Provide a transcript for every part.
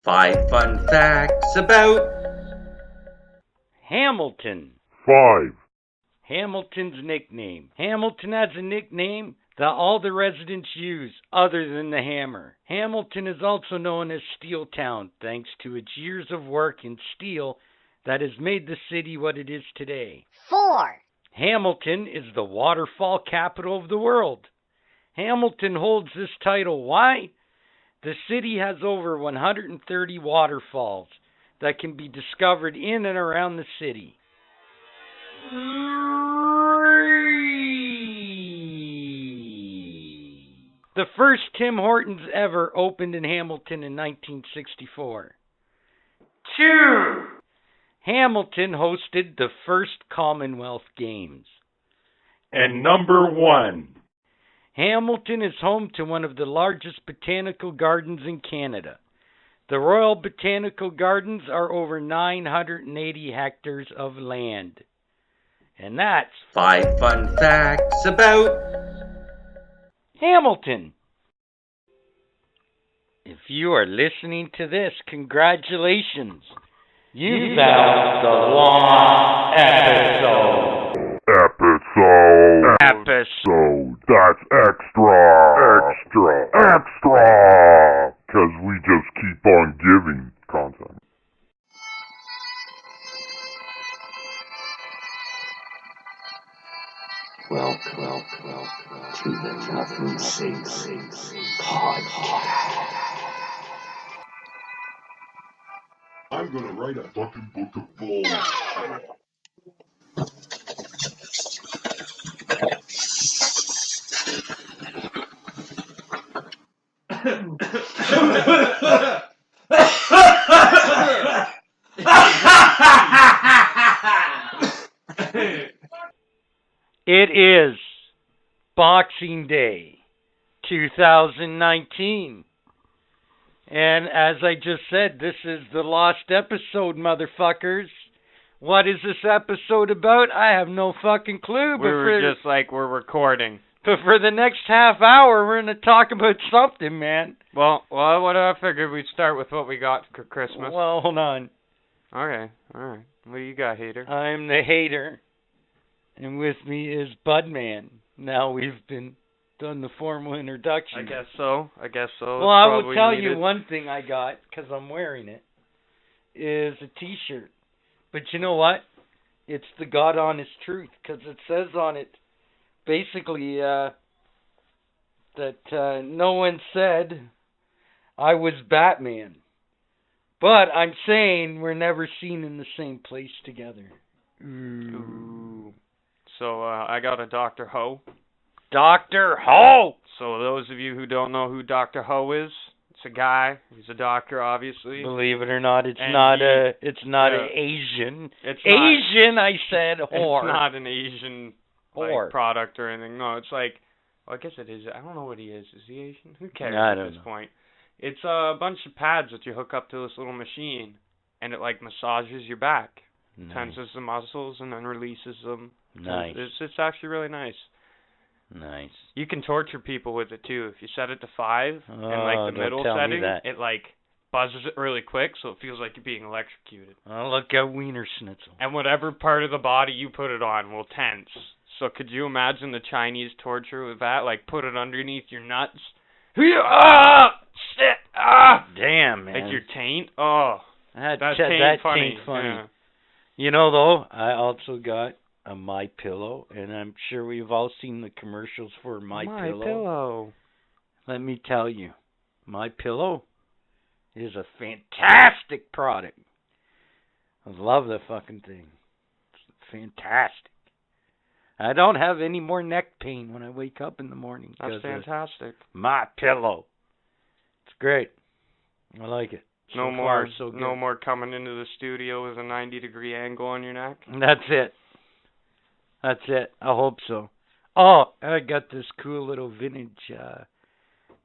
5 fun facts about Hamilton. 5. Hamilton's nickname. Hamilton has a nickname that all the residents use other than the hammer. Hamilton is also known as Steel Town, thanks to its years of work in steel that has made the city what it is today. 4. Hamilton is the waterfall capital of the world. Hamilton holds this title. Why? The city has over 130 waterfalls that can be discovered in and around the city. 3. The first Tim Hortons ever opened in Hamilton in 1964. 2. Hamilton hosted the first Commonwealth Games. And number 1. Hamilton is home to one of the largest botanical gardens in Canada. The Royal Botanical Gardens are over 980 hectares of land. And that's 5 fun facts about Hamilton. If you are listening to this, congratulations. You found the long episode. That's extra. 'Cause we just keep on giving content. Welcome to the Nothing Safe Podcast. I'm gonna write a fucking book of bull. It is Boxing Day 2019. And as I just said, this is the lost episode, motherfuckers. What is this episode about? I have no fucking clue. We're recording. But for the next half hour, we're going to talk about something, man. Well, what I figured we'd start with what we got for Christmas. Well, hold on. Okay, alright. What do you got, hater? I'm the hater. And with me is Budman. Now we've done the formal introduction. I guess so. Well, I will tell you one thing I got, because I'm wearing it, is a t-shirt. But you know what? It's the God Honest Truth, because it says on it, basically, that no one said I was Batman. But I'm saying we're never seen in the same place together. Ooh. So, I got a Dr. Ho. Dr. Ho! So, those of you who don't know who Dr. Ho is, it's a guy. He's a doctor, obviously. Believe it or not, it's And not he- an Asian. It's not, Asian, I said, whore. It's not an Asian Whore. product or anything. No, it's like, well, I guess it is. I don't know what he is. Is he Asian? Who cares I at don't this know. point? It's a bunch of pads that you hook up to this little machine, and it like massages your back, Nice. tenses the muscles, and then releases them. Nice. It's actually really nice. Nice. You can torture people with it too. If you set it to 5 Oh, and like the don't middle tell me setting, that. it like buzzes it really quick, so it feels like you're being electrocuted. Oh, look at Wiener Schnitzel. And whatever part of the body you put it on will tense. So could you imagine the Chinese torture with that? Like put it underneath your nuts. Ah! Shit! Ah! Damn, man. Like your taint? Oh. that That taint funny. funny. Yeah. You know, though, I also got a My Pillow, and I'm sure we've all seen the commercials for My Pillow. Let me tell you, My Pillow is a fantastic product. I love the fucking thing. It's fantastic. I don't have any more neck pain when I wake up in the morning. That's 'cause of fantastic. My Pillow. It's great. I like it. No So more, far, so good. no more coming into the studio with a 90-degree angle on your neck. That's it. That's it. I hope so. Oh, I got this cool little vintage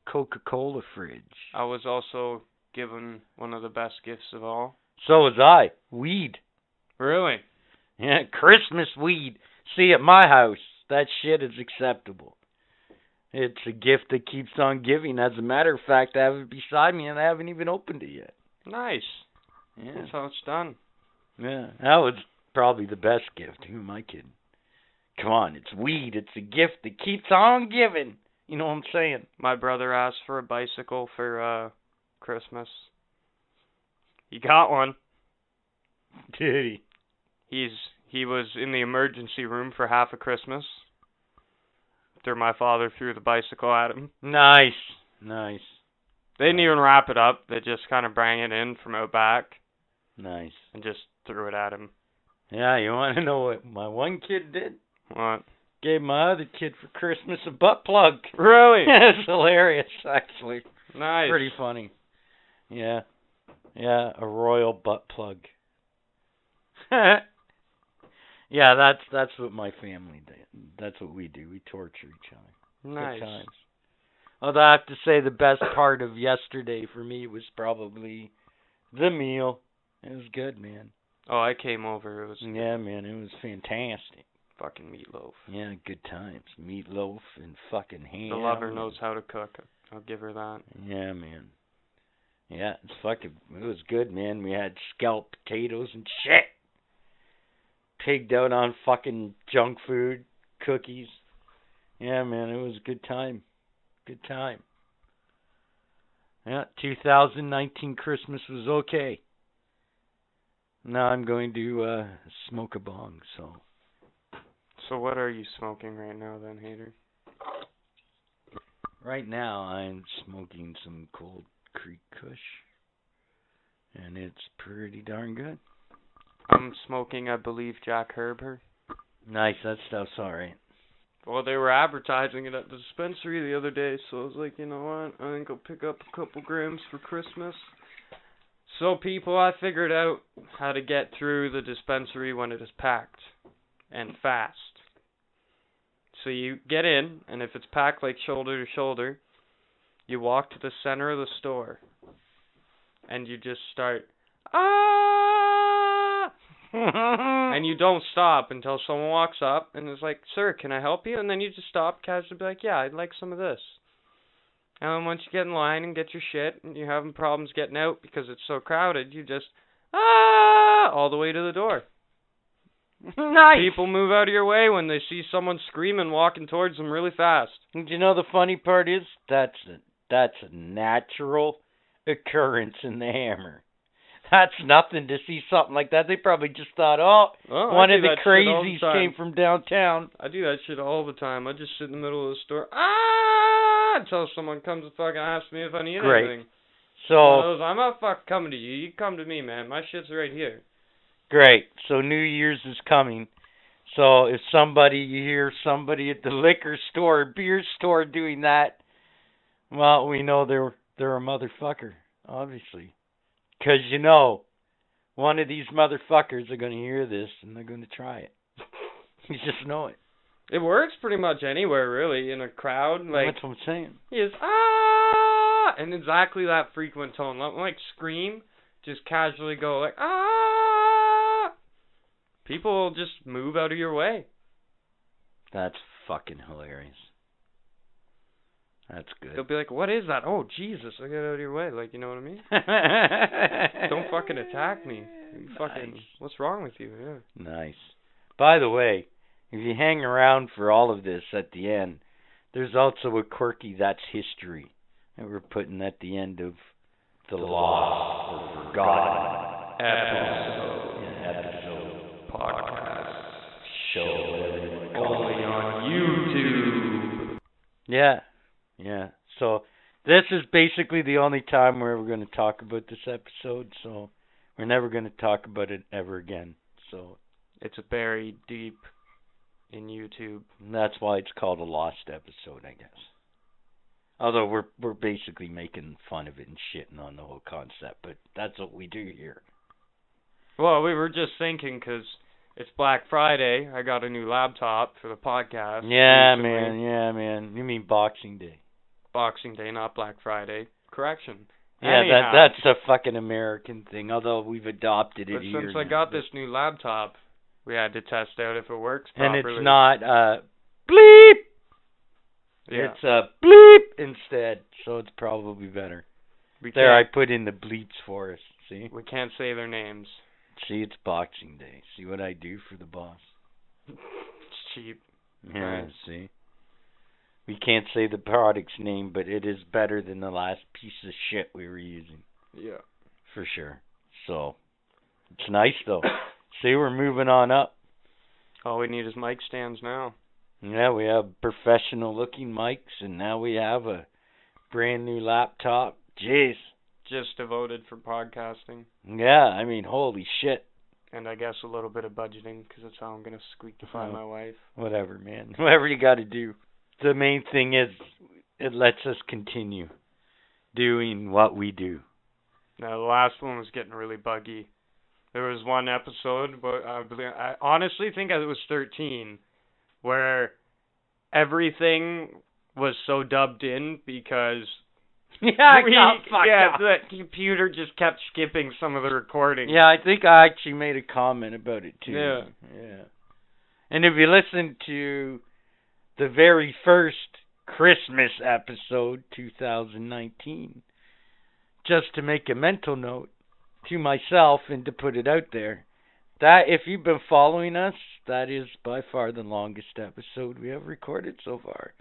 Coca-Cola fridge. I was also given one of the best gifts of all. So was I. Weed. Really? Yeah, Christmas weed. See, at my house, that shit is acceptable. It's a gift that keeps on giving. As a matter of fact, I have it beside me and I haven't even opened it yet. Nice. Yeah. That's how it's done. Yeah. That was probably the best gift. Who am I kidding? Come on, it's weed. It's a gift that keeps on giving. You know what I'm saying? My brother asked for a bicycle for Christmas. He got one. Did He was in the emergency room for half of Christmas. After my father threw the bicycle at him. Nice. Nice. They didn't even wrap it up. They just kind of bring it in from out back Nice. and just threw it at him. Yeah, you want to know what my one kid did? What? Gave my other kid for Christmas a butt plug. Really? It's hilarious, actually. Nice. Pretty funny. Yeah. Yeah, a royal butt plug. Yeah, that's what my family did. That's what we do. We torture each other. Nice. Good times. Although I have to say the best part of yesterday for me was probably the meal. It was good, man. Oh, I came over. It was Yeah, man, it was fantastic. fucking meatloaf. Yeah, good times. Meatloaf and fucking ham. The lover knows how to cook. I'll give her that. Yeah, man. Yeah, it was good, man. We had scalloped potatoes and shit. Pigged out on fucking junk food, cookies. Yeah, man, it was a good time. Good time. Yeah, 2019 Christmas was okay. Now I'm going to smoke a bong, so. So what are you smoking right now then, Hater? Right now I'm smoking some Cold Creek Kush. And it's pretty darn good. I'm smoking, I believe, Jack Herber. Nice, that stuff's alright. Well, they were advertising it at the dispensary the other day, so I was like, you know what? I think I'll pick up a couple grams for Christmas. So, people, I figured out how to get through the dispensary when it is packed and fast. So you get in, and if it's packed like shoulder to shoulder, you walk to the center of the store, and you just start, and you don't stop until someone walks up and is like, sir, can I help you? And then you just stop, casually be like, yeah, I'd like some of this. And then once you get in line and get your shit, and you're having problems getting out because it's so crowded, you just, all the way to the door. Nice! People move out of your way when they see someone screaming walking towards them really fast. And you know the funny part is, that's a natural occurrence in the Hammer. That's nothing to see something like that. They probably just thought, one of the crazies came from downtown. I do that shit all the time. I just sit in the middle of the store, until someone comes and fucking asks me if I need anything. So, I'm not fucking coming to you. You come to me, man. My shit's right here. Great. So New Year's is coming. So if you hear somebody at the liquor store or beer store doing that, well, we know they're a motherfucker, obviously. 'Cause you know, one of these motherfuckers are going to hear this and they're going to try it. You just know it. It works pretty much anywhere, really, in a crowd. Like, that's what I'm saying. He is, and exactly that frequent tone. Like scream, just casually go like, People will just move out of your way. That's fucking hilarious. That's good. They'll be like, what is that? Oh, Jesus, I get out of your way. Like, you know what I mean? Don't fucking attack me. Fucking, what's wrong with you? Yeah. Nice. By the way, if you hang around for all of this at the end, there's also a quirky That's History that we're putting at the end of the Lost or Forgotten episode podcast show. Only on YouTube. Yeah. Yeah. So this is basically the only time we're ever going to talk about this episode, so we're never going to talk about it ever again. So it's buried deep in YouTube. And that's why it's called a lost episode, I guess. Although we're basically making fun of it and shitting on the whole concept, but that's what we do here. Well, we were just thinking, because it's Black Friday. I got a new laptop for the podcast. Yeah, recently. man. Yeah, man. You mean Boxing Day. Boxing Day, not Black Friday. Correction. Yeah, Anyhow, that's a fucking American thing, although we've adopted it but here. Since I got this new laptop, we had to test out if it works and properly. it's not bleep! Yeah. It's bleep instead, so it's probably better. We There, I can't- put in the bleeps for us. See? We can't say their names. See, it's Boxing Day. See what I do for the boss? It's cheap. Yeah, Right. see? We can't say the product's name, but it is better than the last piece of shit we were using. Yeah. For sure. So, it's nice, though. See, we're moving on up. All we need is mic stands now. Yeah, we have professional-looking mics, and now we have a brand new laptop. Jeez. Just devoted for podcasting. Yeah, I mean, holy shit. And I guess a little bit of budgeting, because that's how I'm going to squeakify my wife. Whatever, man. Whatever you got to do. The main thing is, it lets us continue doing what we do. Now, the last one was getting really buggy. There was one episode, but I honestly think it was 13, where everything was so dubbed in because Yeah, I got fucked up. the computer just kept skipping some of the recording. Yeah, I think I actually made a comment about it too. Yeah. Yeah. And if you listen to the very first Christmas episode, 2019, just to make a mental note to myself and to put it out there, that if you've been following us, that is by far the longest episode we have recorded so far.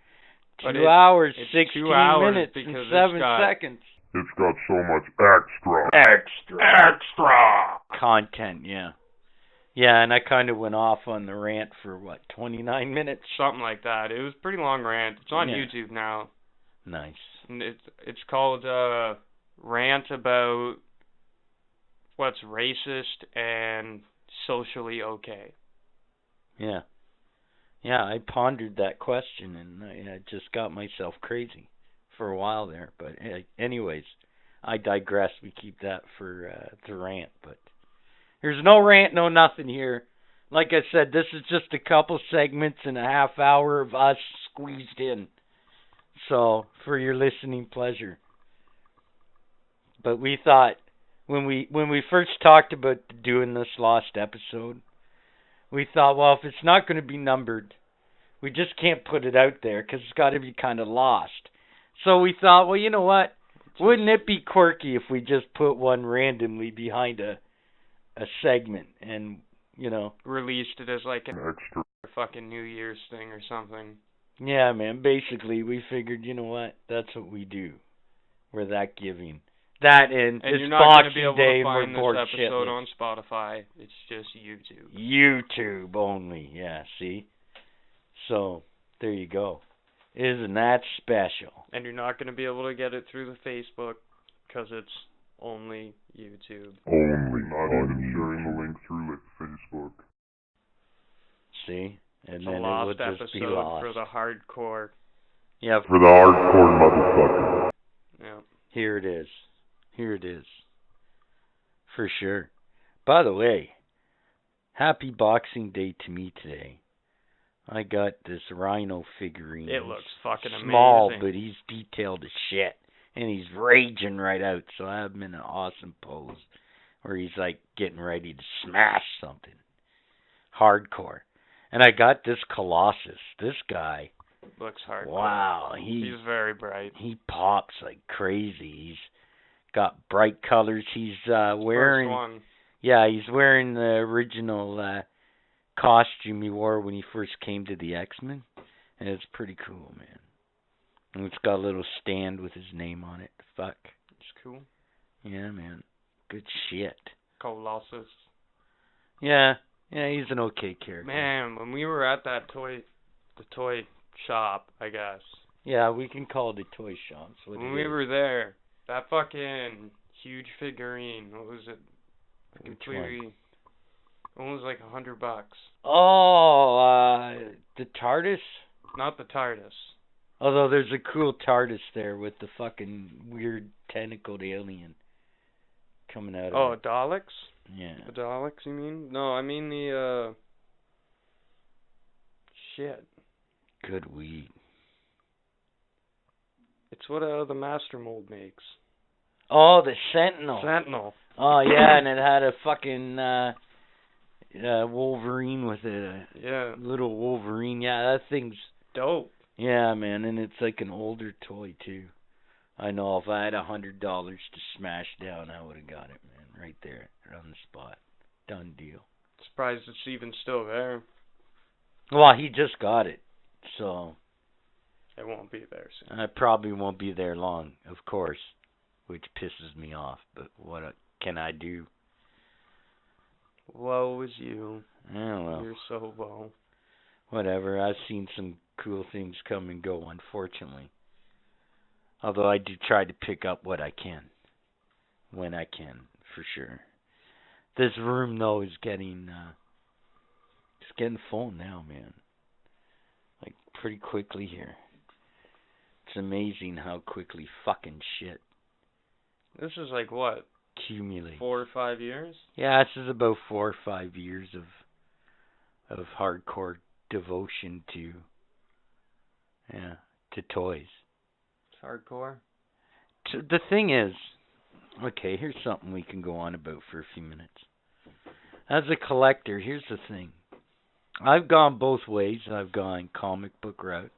But 2 hours, it's 16 2 hours minutes, because and it's 7 got- seconds. It's got so much extra. Extra. Content, yeah. Yeah, and I kind of went off on the rant for, 29 minutes? Something like that. It was a pretty long rant. It's on Yeah. YouTube now. Nice. And it's called Rant About What's Racist and Socially Okay. Yeah. Yeah, I pondered that question, and I just got myself crazy for a while there. But anyways, I digress. We keep that for the rant. But there's no rant, no nothing here. Like I said, this is just a couple segments and a half hour of us squeezed in. So, for your listening pleasure. But we thought, when we first talked about doing this lost episode, we thought, well, if it's not going to be numbered, we just can't put it out there because it's got to be kind of lost. So we thought, well, you know what? Wouldn't it be quirky if we just put one randomly behind a segment and, Released it as like Extra. a fucking New Year's thing or something. Yeah, man, basically we figured, you know what? That's what we do. We're that giving. That and And it's you're not going to be Boxing able Day to and we're find this bored episode shitless. on Spotify. It's just YouTube. YouTube only, yeah, see? So, there you go. Isn't that special? And you're not going to be able to get it through the Facebook because it's only YouTube. Only. Not even sharing the link through Facebook. See? And It's then a it lost would just be episode lost. for the hardcore. Yeah, For the hardcore motherfucker. Yeah. here it is. Here it is. For sure. By the way, happy Boxing Day to me today. I got this rhino figurine. It looks fucking amazing. Small, but he's detailed as shit. And he's raging right out, so I have him in an awesome pose where he's like getting ready to smash something. Hardcore. And I got this Colossus. This guy, Looks hardcore. wow, He's very bright. he pops like crazy. He's got bright colors. He's wearing, First one. yeah, he's wearing the original costume he wore when he first came to the X-Men, and it's pretty cool, man. And it's got a little stand with his name on it. Fuck. It's cool. Yeah, man. Good shit. Colossus. Yeah, he's an okay character. Man, when we were at the toy shop, I guess. Yeah, we can call it a toy shop. That's what When it we is. were there, that fucking huge figurine, what was it? Which Completely. One was like $100. Oh, the TARDIS? Not the TARDIS. Although there's a cool TARDIS there with the fucking weird tentacled alien coming out of Oh, it. Daleks? Yeah. The Daleks, you mean? No, I mean the, shit. Good weed. It's what the Master Mold makes. Oh, the Sentinel. Sentinel. Oh, yeah, and it had a fucking Wolverine with it. Yeah. A little Wolverine. Yeah, that thing's... Dope. Yeah, man, and it's like an older toy, too. I know if I had $100 to smash down, I would have got it, man. right there on the spot. Done deal. Surprised it's even still there. Well, he just got it, so It won't be there soon. I probably won't be there long, of course, which pisses me off. But what can I do? Woe is you. Yeah, well, You're so low. whatever. I've seen some cool things come and go, unfortunately. Although I do try to pick up what I can, when I can, for sure. This room, though, is getting full now, man. Like, pretty quickly here. It's amazing how quickly fucking shit This is like what? accumulates. 4 or 5 years? Yeah, this is about 4 or 5 years of hardcore devotion to toys. It's hardcore. The thing is, okay, here's something we can go on about for a few minutes. As a collector, here's the thing. I've gone both ways. I've gone comic book route.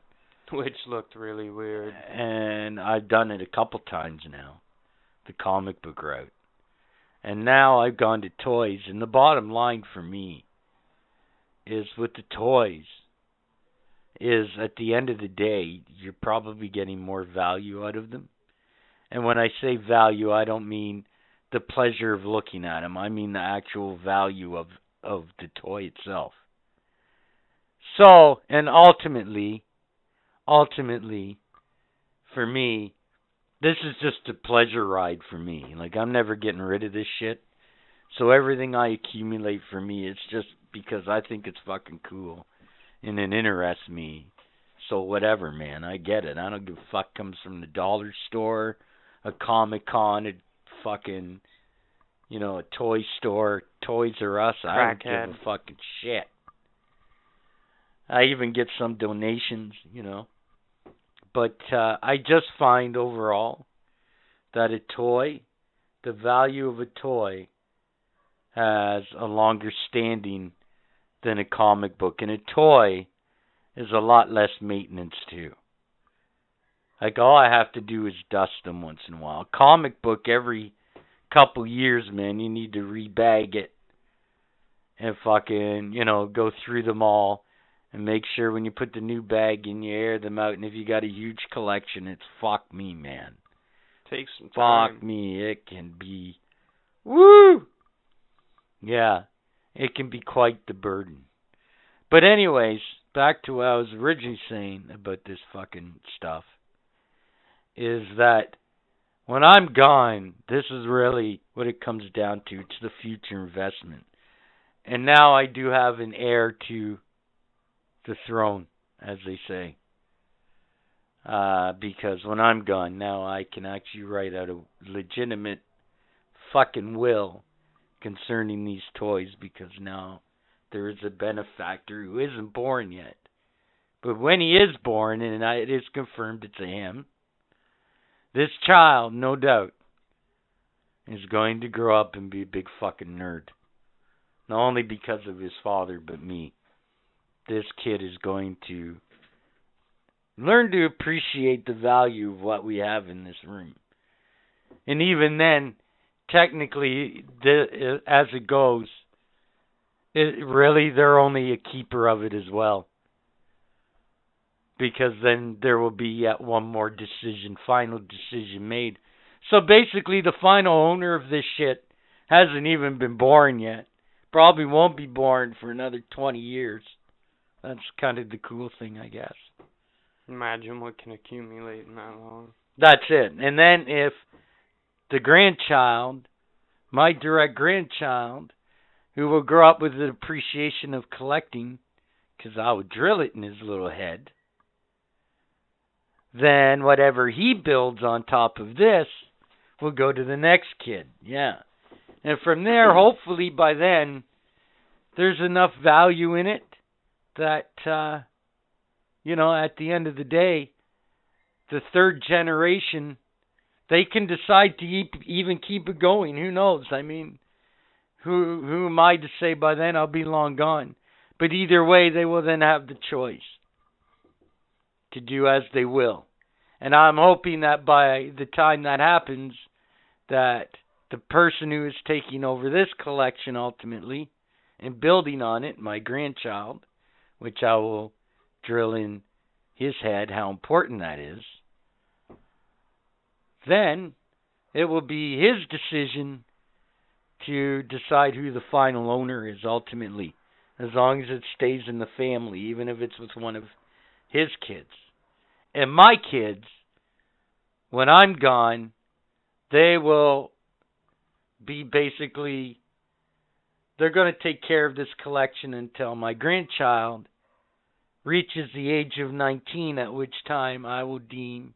Which looked really weird. And I've done it a couple times now. The comic book route. And now I've gone to toys. And the bottom line for me is with the toys is at the end of the day, you're probably getting more value out of them. And when I say value, I don't mean the pleasure of looking at them. I mean the actual value of the toy itself. So, and ultimately, for me, this is just a pleasure ride for me. Like, I'm never getting rid of this shit. So everything I accumulate for me, it's just because I think it's fucking cool. And it interests me. So whatever, man, I get it. I don't give a fuck comes from the dollar store, a Comic-Con, a fucking, a toy store, Toys R Us. I don't give a fucking shit. I even get some donations, But I just find overall that a toy, the value of a toy, has a longer standing than a comic book. And a toy is a lot less maintenance too. Like, all I have to do is dust them once in a while. A comic book, every couple years, man, you need to rebag it and fucking, go through them all. And make sure when you put the new bag in, you air them out. And if you got a huge collection, it's fuck me, man. Takes some time. Fuck me. It can be... Woo! Yeah. It can be quite the burden. But anyways, back to what I was originally saying about this fucking stuff. Is that when I'm gone, this is really what it comes down to. It's the future investment. And now I do have an heir to the throne, as they say. Because when I'm gone, now I can actually write out a legitimate fucking will concerning these toys, because now there is a benefactor who isn't born yet. But when he is born, and it is confirmed it's a him, this child, no doubt, is going to grow up and be a big fucking nerd. Not only because of his father, but me. This kid is going to learn to appreciate the value of what we have in this room. And even then, technically, as it goes, they're only a keeper of it as well. Because then there will be yet one more final decision made. So basically, the final owner of this shit hasn't even been born yet. Probably won't be born for another 20 years. That's kind of the cool thing, I guess. Imagine what can accumulate in that long. That's it. And then if the grandchild, my direct grandchild, who will grow up with an appreciation of collecting, because I would drill it in his little head, then whatever he builds on top of this will go to the next kid. Yeah. And from there, hopefully by then, there's enough value in it that, at the end of the day, the third generation, they can decide to even keep it going. Who knows? I mean, who am I to say by then I'll be long gone? But either way, they will then have the choice to do as they will. And I'm hoping that by the time that happens, that the person who is taking over this collection ultimately and building on it, my grandchild, which I will drill in his head how important that is, then it will be his decision to decide who the final owner is ultimately, as long as it stays in the family, even if it's with one of his kids. And my kids, when I'm gone, they will be basically, they're going to take care of this collection until my grandchild reaches the age of 19, at which time I will deem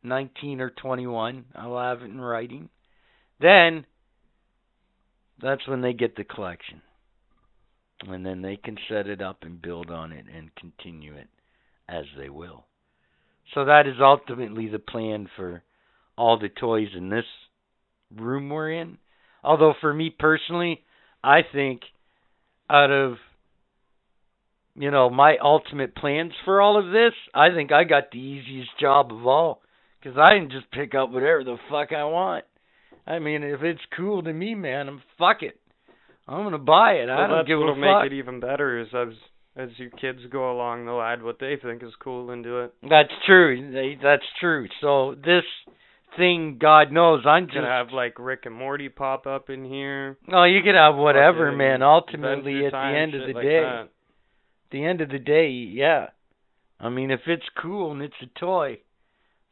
19 or 21. I will have it in writing. Then, that's when they get the collection. And then they can set it up and build on it and continue it as they will. So that is ultimately the plan for all the toys in this room we're in. Although for me personally, I think out of, my ultimate plans for all of this, I think I got the easiest job of all. Because I can just pick up whatever the fuck I want. I mean, if it's cool to me, man, fuck it. I'm going to buy it. I don't give a fuck. What'll make it even better is as your kids go along, they'll add what they think is cool into it. That's true. That's true. So this thing, God knows, I'm just... You can have, like, Rick and Morty pop up in here. No, you can have whatever, man. Ultimately, Adventure at the Time, end of shit the like day. that. The end of the day, yeah. I mean, if it's cool and it's a toy,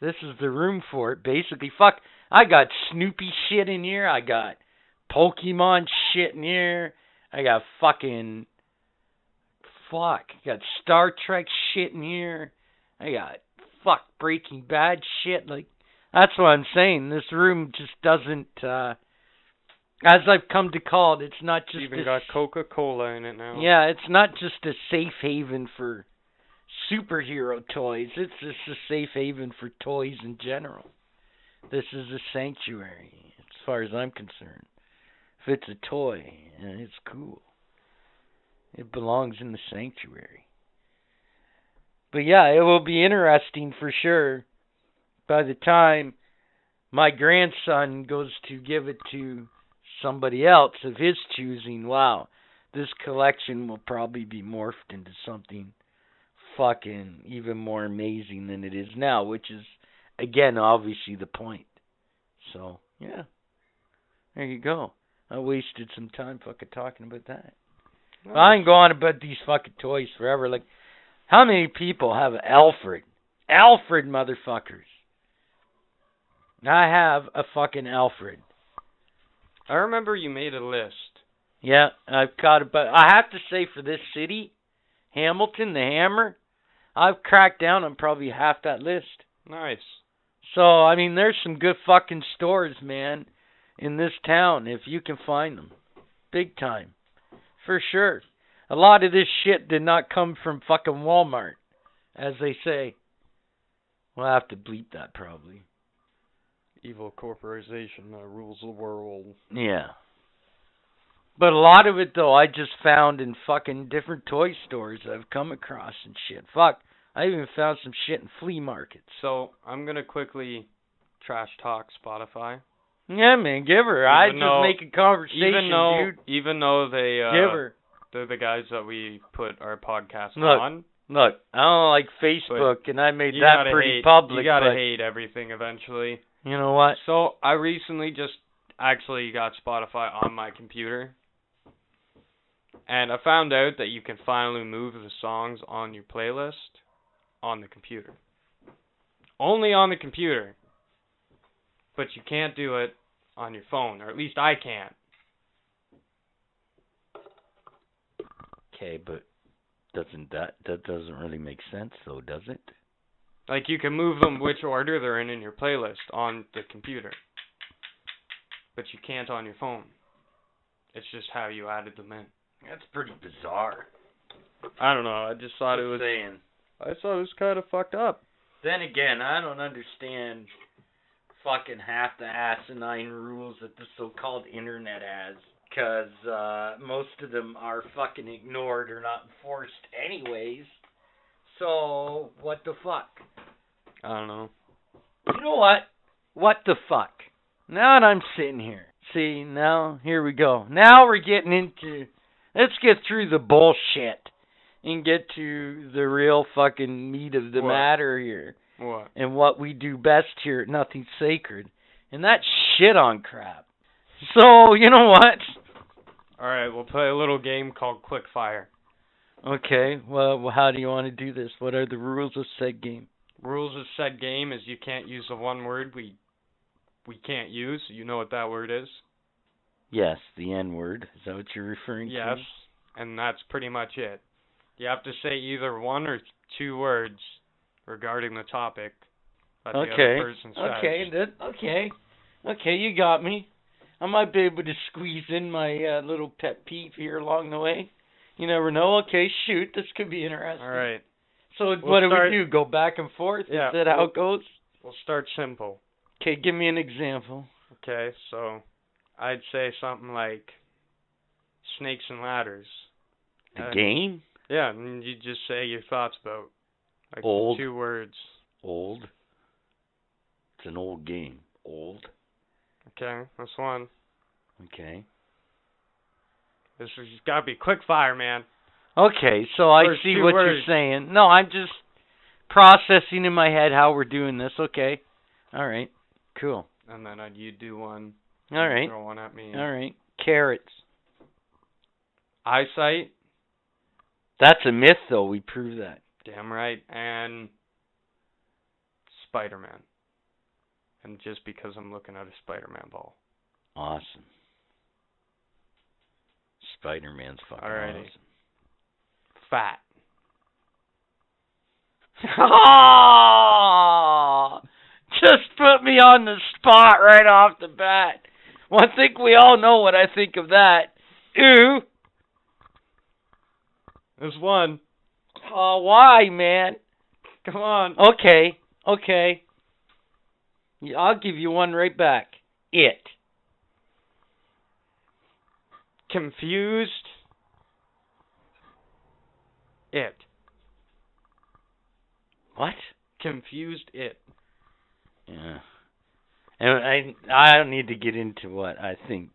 this is the room for it. Basically, fuck, I got Snoopy shit in here. I got Pokemon shit in here. I got fucking... I got Star Trek shit in here. I got Breaking Bad shit. Like, that's what I'm saying. This room just doesn't, as I've come to call it, it's not just It's even got Coca-Cola in it now. Yeah, it's not just a safe haven for superhero toys. It's just a safe haven for toys in general. This is a sanctuary, as far as I'm concerned. If it's a toy, and it's cool, it belongs in the sanctuary. But yeah, it will be interesting for sure. By the time my grandson goes to give it to somebody else of his choosing, wow, this collection will probably be morphed into something fucking even more amazing than it is now, which is, again, obviously the point. So, yeah. There you go. I wasted some time fucking talking about that. Nice. I ain't going about these fucking toys forever. Like, how many people have Alfred? Alfred, motherfuckers. I have a fucking Alfred. I remember you made a list. Yeah, I've caught it, but I have to say for this city, Hamilton, the Hammer, I've cracked down on probably half that list. Nice. So, I mean, there's some good fucking stores, man, in this town, if you can find them. Big time. For sure. A lot of this shit did not come from fucking Walmart, as they say. We'll have to bleep that probably. Evil corporation that rules the world. Yeah. But a lot of it, though, I just found in fucking different toy stores I've come across and shit. Fuck, I even found some shit in flea markets. So, I'm gonna quickly trash talk Spotify. Yeah, man, give her. I just make a conversation, dude. Even though they, give her. They're the guys that we put our podcast Look, on. Look, I don't like Facebook, and I made that pretty public. You gotta hate everything eventually. You know what? So, I recently just actually got Spotify on my computer. And I found out that you can finally move the songs on your playlist on the computer. Only on the computer. But you can't do it on your phone, or at least I can't. Okay, but that doesn't really make sense, though, does it? Like, you can move them which order they're in your playlist on the computer. But you can't on your phone. It's just how you added them in. That's pretty bizarre. I don't know, I just thought it was... I thought it was kind of fucked up. Then again, I don't understand fucking half the asinine rules that the so-called internet has. Because most of them are fucking ignored or not enforced anyways. So, what the fuck? I don't know. You know what? What the fuck? Now that I'm sitting here, See, now, here we go. Now we're getting into, let's get through the bullshit and get to the real fucking meat of the What? matter here. What? And what we do best here at Nothing Sacred. And that's shit on crap. So, you know what? Alright, we'll play a little game called Quick Fire. Okay, well, how do you want to do this? What are the rules of said game? Rules of said game is you can't use the one word we can't use. You know what that word is? Yes, the N-word. Is that what you're referring Yes, to? and that's pretty much it. You have to say either one or two words regarding the topic that the other person says. Okay, you got me. I might be able to squeeze in my little pet peeve here along the way. You never know. Okay, shoot, this could be interesting. Alright. So We'll what do start- we do? Go back and forth? Yeah, Is that how it goes? We'll start simple. Okay, give me an example. Okay, so I'd say something like snakes and ladders. The game? Yeah, and you just say your thoughts about like Old. 2 words. Old. It's an old game. Old. Okay, that's one. Okay. This has got to be quick fire, man. Okay, so I First see 2 what words. you're saying. No, I'm just processing in my head how we're doing this. Okay. All right. Cool. And then you do one. All right. Throw one at me. All right. Carrots. Eyesight. That's a myth, though. We proved that. Damn right. And Spider-Man. And just because I'm looking at a Spider-Man ball. Awesome. Spider-Man's fucking Alrighty. awesome. Fat. Oh! Just put me on the spot right off the bat. Well, I think we all know what I think of that. Ooh. There's one. Oh, why, man? Come on. Okay. Yeah, I'll give you one right back. It. Confused. It. What? Confused it. Yeah. And I don't need to get into what I think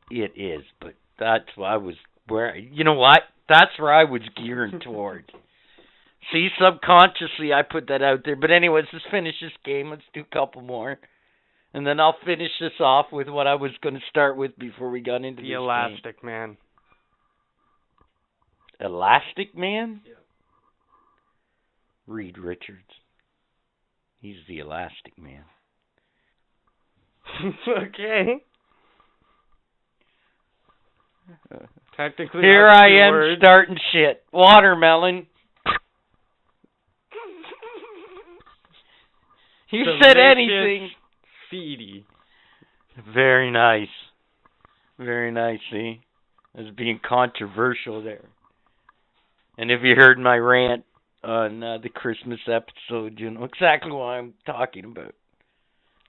it is, but that's what I was where. You know what? That's where I was gearing toward. See, subconsciously I put that out there. But anyways, let's finish this game. Let's do a couple more. And then I'll finish this off with what I was going to start with before we got into The this Elastic Man. game. Elastic Man? Yeah. Reed Richards. He's the Elastic Man. Okay. Technically, Here that's I 2 am words. starting shit. Watermelon. You said anything. Feedy. Very nice. Very nice, see? I was being controversial there. And if you heard my rant on the Christmas episode, you know exactly what I'm talking about.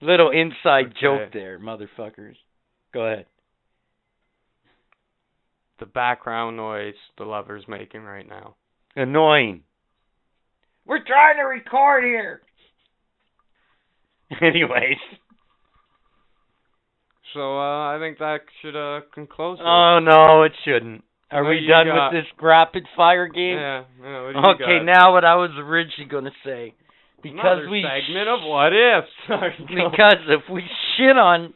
Little inside joke there, motherfuckers. Go ahead. The background noise the lover's making right now. Annoying. We're trying to record here. Anyways. So, I think that should conclude. Oh, no, it shouldn't. Are What we you done got? with this rapid fire game? Yeah. What do you Okay, got? now what I was originally going to say. Because Another we segment of what if. Sorry, go. because if we shit on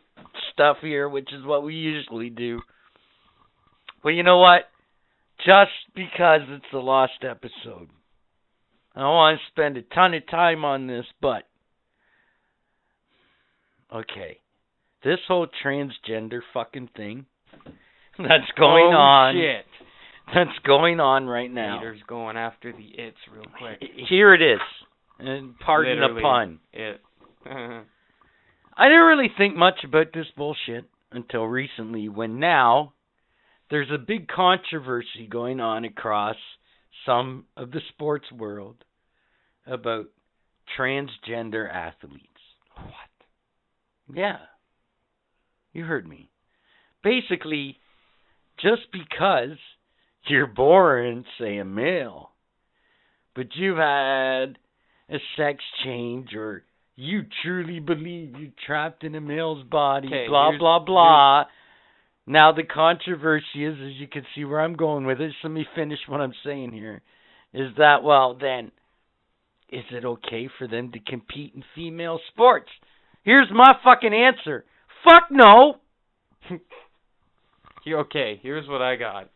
stuff here, which is what we usually do, well, you know what? Just because it's the lost episode, I don't want to spend a ton of time on this, but okay, this whole transgender fucking thing that's going on. Shit. That's going on right now. Peter's going after the its real quick. Here it is. And pardon Literally, the pun. It. I didn't really think much about this bullshit until recently, when now there's a big controversy going on across some of the sports world about transgender athletes. What? Yeah. You heard me. Basically, just because you're born, say, a male, but you've had a sex change or You truly believe you're trapped in a male's body, 'Kay, blah, here's- blah, blah. Now, the controversy is, as you can see where I'm going with this, let me finish what I'm saying here, is that, well, then, is it okay for them to compete in female sports? Here's my fucking answer. Fuck no! Okay, here's what I got.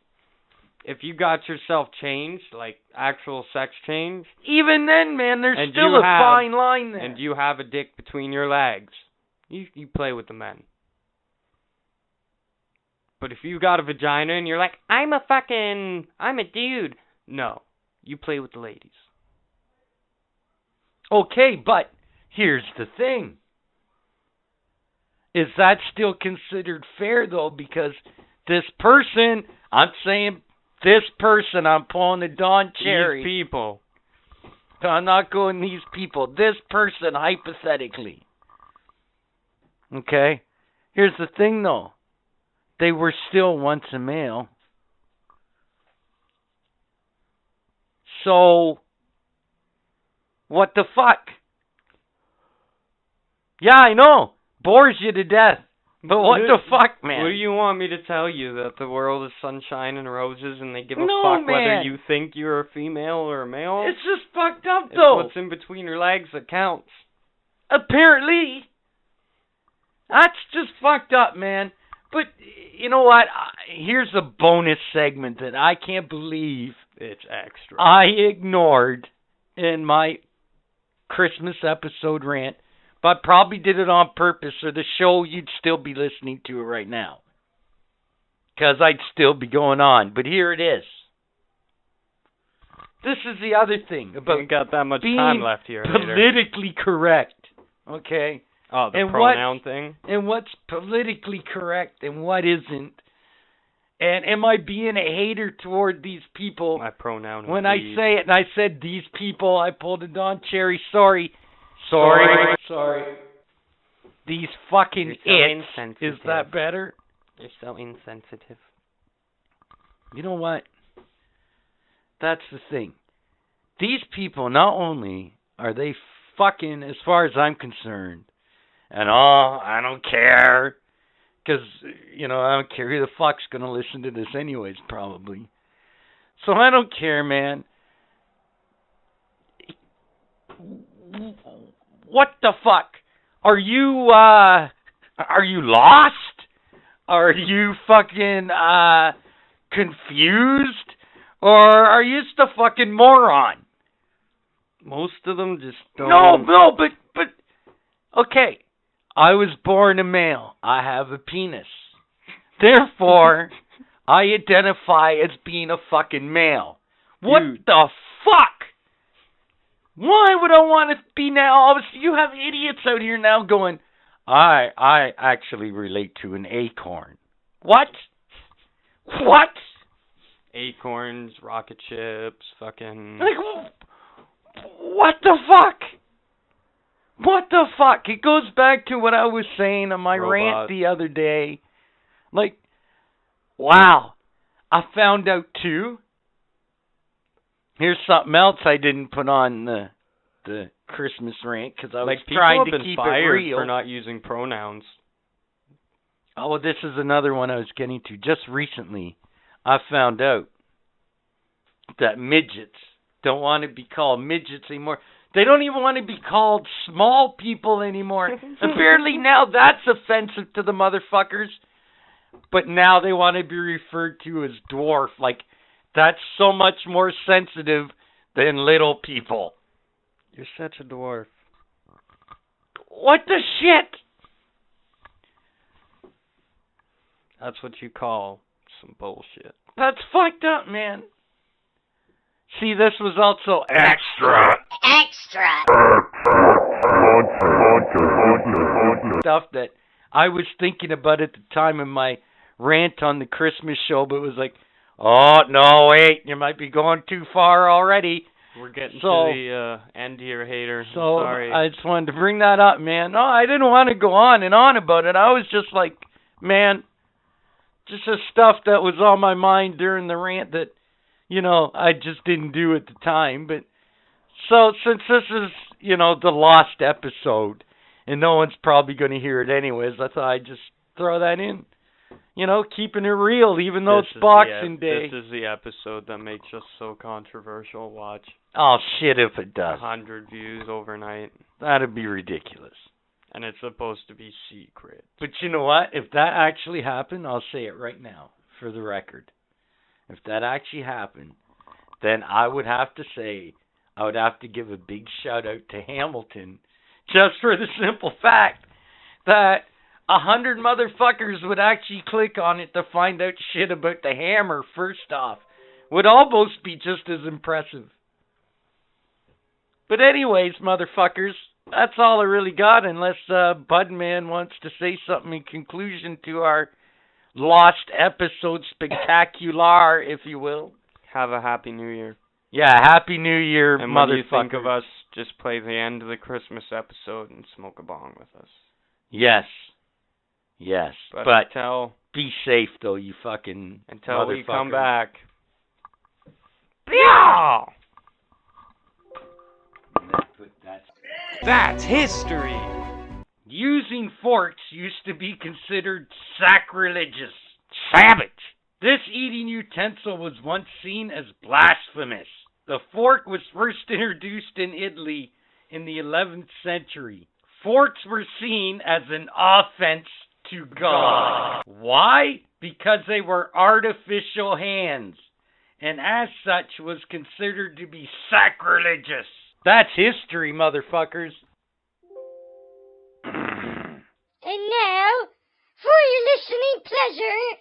If you got yourself changed, like actual sex change, Even then, man, there's And still you a have- fine line there. and you have a dick between your legs, you play with the men. But if you got a vagina and you're like, I'm a dude. No, you play with the ladies. Okay, but here's the thing. Is that still considered fair, though? Because this person, I'm saying this person, I'm pulling the Don Cherry. These people. I'm not going these people. This person, hypothetically. Okay? Here's the thing, though. They were still once a male. So, what the fuck? Yeah, I know. Bores you to death. But what the fuck, man? What do you want me to tell you? That the world is sunshine and roses and they give a No, fuck man. whether you think you're a female or a male? It's just fucked up, It's though. what's in between your legs that counts. Apparently. That's just fucked up, man. But, you know what? Here's a bonus segment that I can't believe It's extra. I ignored in my Christmas episode rant. But I probably did it on purpose, or the show, you'd still be listening to it right now. Because I'd still be going on. But here it is. This is the other thing about ain't got that much being time left here. Later. politically correct. Okay? Oh, the and pronoun thing? And what's politically correct and what isn't. And am I being a hater toward these people? My pronoun is When I these. say it and I said these people, I pulled a Don Cherry. Sorry. These fucking You're so its. Is insensitive. that better? You're so insensitive. You know what? That's the thing. These people, not only are they fucking, as far as I'm concerned, and I don't care, because, I don't care who the fuck's going to listen to this anyways, probably. So I don't care, man. What the fuck? Are you lost? Are you fucking, confused? Or are you just a fucking moron? Most of them just don't. No, but, okay. I was born a male. I have a penis. Therefore, I identify as being a fucking male. What Dude. the fuck? Why would I want to be now? Obviously, you have idiots out here now going, I actually relate to an acorn. What? What? Acorns, rocket ships, fucking. Like, what the fuck? What the fuck? It goes back to what I was saying on my rant Robot. the other day. Like, wow. I found out too. Here's something else I didn't put on the Christmas rant because I was Like, people trying have to been keep it fired real. for not using pronouns. Oh, well, this is another one I was getting to. Just recently, I found out that midgets don't want to be called midgets anymore. They don't even want to be called small people anymore. Apparently now that's offensive to the motherfuckers. But now they want to be referred to as dwarf. Like, that's so much more sensitive than little people. You're such a dwarf. What the shit? That's what you call some bullshit. That's fucked up, man. See, this was also Extra. stuff that I was thinking about at the time of my rant on the Christmas show, but it was like, oh, no, wait, you might be going too far already. We're getting So- to the end here, hater. So Sorry. I just wanted to bring that up, man. No, I didn't want to go on and on about it. I was just like, man, just the stuff that was on my mind during the rant that, I just didn't do at the time. But So, since this is, the lost episode, and no one's probably going to hear it anyways, I thought I'd just throw that in. Keeping it real, even though it's Boxing Day. This is the episode that makes us so controversial. Watch. Oh, shit if it does. 100 views overnight. That'd be ridiculous. And it's supposed to be secret. But you know what? If that actually happened, I'll say it right now, for the record. If that actually happened, then I would have to say, I would have to give a big shout out to Hamilton, just for the simple fact that 100 motherfuckers would actually click on it to find out shit about the hammer, first off. Would almost be just as impressive. But anyways, motherfuckers, that's all I really got, unless Budman wants to say something in conclusion to our lost episode spectacular, if you will. Have a happy New Year. Yeah, happy New Year, and motherfucker. when you think of us, just play the end of the Christmas episode and smoke a bong with us. Yes. But until be safe, though, you fucking until we come motherfucker. back. Yeah! That's history. Using forks used to be considered sacrilegious. Savage. This eating utensil was once seen as blasphemous. The fork was first introduced in Italy in the 11th century. Forks were seen as an offense to God. Why? Because they were artificial hands, and as such was considered to be sacrilegious. That's history, motherfuckers. And now, for your listening pleasure,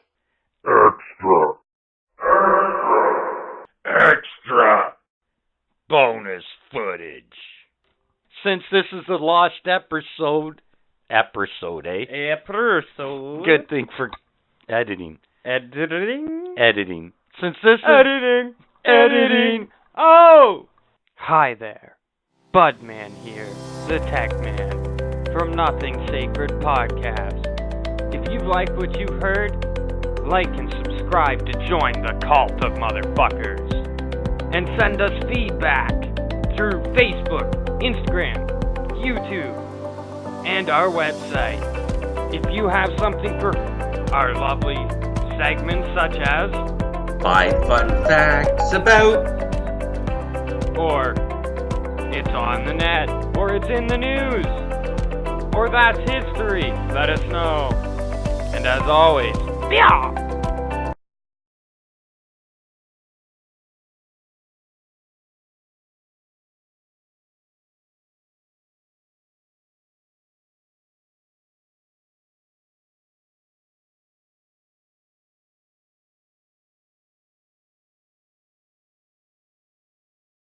Extra. Bonus footage. Since this is the lost episode, eh? Episode. Good thing for editing. Editing. Since this is... Editing. Oh! Hi there. Budman here, the Tech Man, from Nothing Sacred Podcast. If you've liked what you heard, like and subscribe to join the cult of motherfuckers. And send us feedback through Facebook, Instagram, YouTube, and our website. If you have something for our lovely segments such as 5 fun facts about. or it's on the net, or it's in the news, or that's history, let us know. And as always, yeah!